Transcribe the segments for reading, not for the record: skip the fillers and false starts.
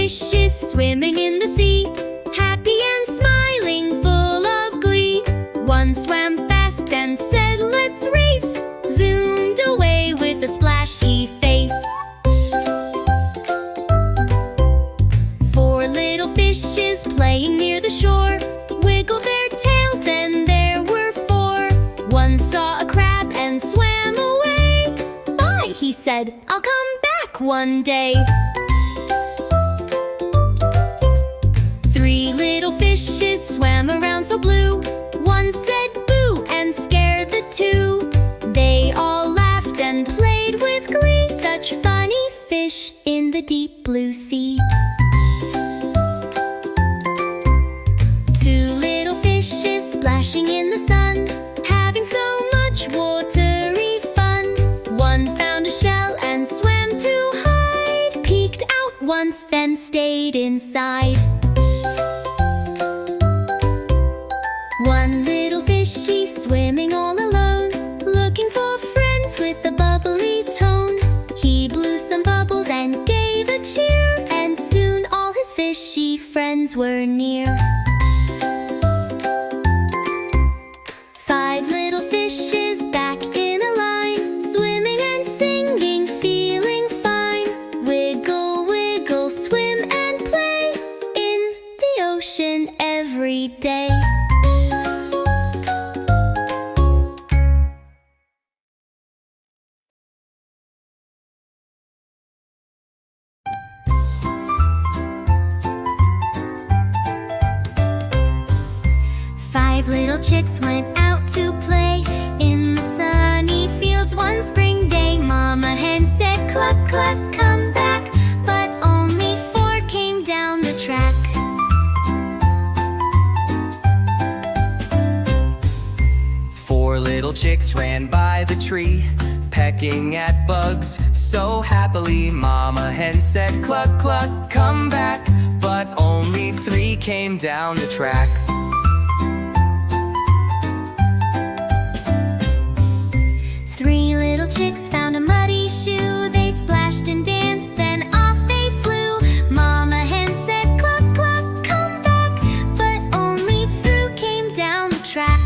fishes swimming in the sea, happy and smiling, full of glee. One swam fast and said, "Let's race," zoomed away with a splashy face. Four little fishes playing near the shore wiggled their tails, then there were four. One saw a crab and swam away. "Bye," he said, "I'll come back one day." Three little fishes swam around so blue. One said boo and scared the two. They all laughed and played with glee. Such funny fish in the deep blue sea. Two little fishes splashing in the sun, having so much watery fun. One found a shell and swam to hide, peeked out once then stayed inside. One little fishy swimming all alone, looking for friends with a bubbly tone. He blew some bubbles and gave a cheer, and soon all his fishy friends were near. Five little fishes back in a line, swimming and singing, feeling fine. Wiggle, wiggle, swim and play in the ocean every day. Five little chicks went out to play in the sunny fields one spring day. Mama hen said, "Cluck, cluck, come back," but only four came down the track. Four little chicks ran by the tree, pecking at bugs so happily. Mama hen said, "Cluck, cluck, come back," but only three came down the track. Three little chicks found a muddy shoe. They splashed and danced, then off they flew. Mama hen said, "Cluck, cluck, come back," but only two came down the track.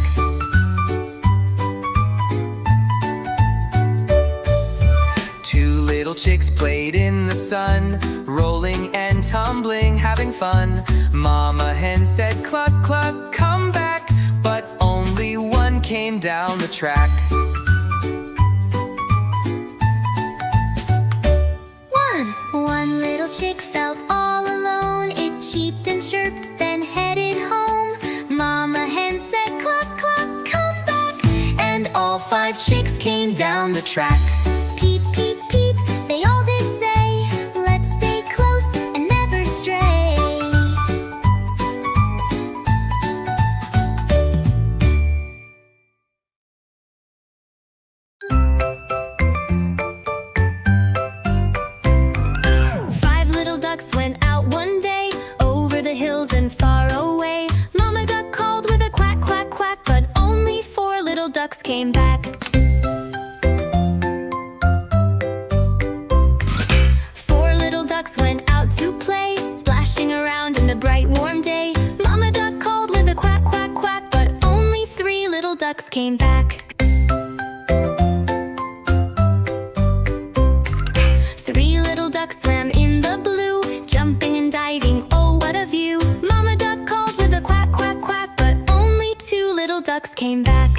Two little chicks played in the sun, rolling and tumbling, having fun. Mama hen said, "Cluck, cluck, come back," but only one came down the track. One little chick felt all alone. It cheeped and chirped, then headed home. Mama hen said, "Cluck, cluck, come back," and all five chicks came down the track. Peep, peep, peep, they all did say, "Let's stay close and never stray." Five little ducks went out one day, over the hills and far away. Mama duck called with a quack, quack, quack, but only four little ducks came back. Four little ducks went out to play, splashing around in the bright warm day. Mama duck called with a quack, quack, quack, but only three little ducks came back. Three little ducks swam in the blue, jumping and diving, oh what a view. Mama duck called with a quack, quack, quack, but only two little ducks came back.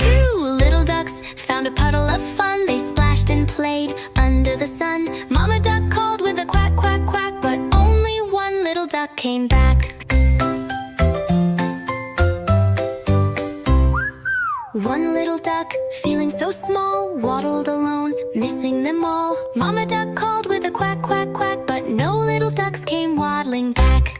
Two little ducks found a puddle of fun. They splashed and played under the sun. Mama duck called with a quack, quack, quack, but only one little duck came back. One little duck, feeling so small, waddled alone, missing them all. Mama duck called with a quack, quack, quack, but no little ducks came waddling back.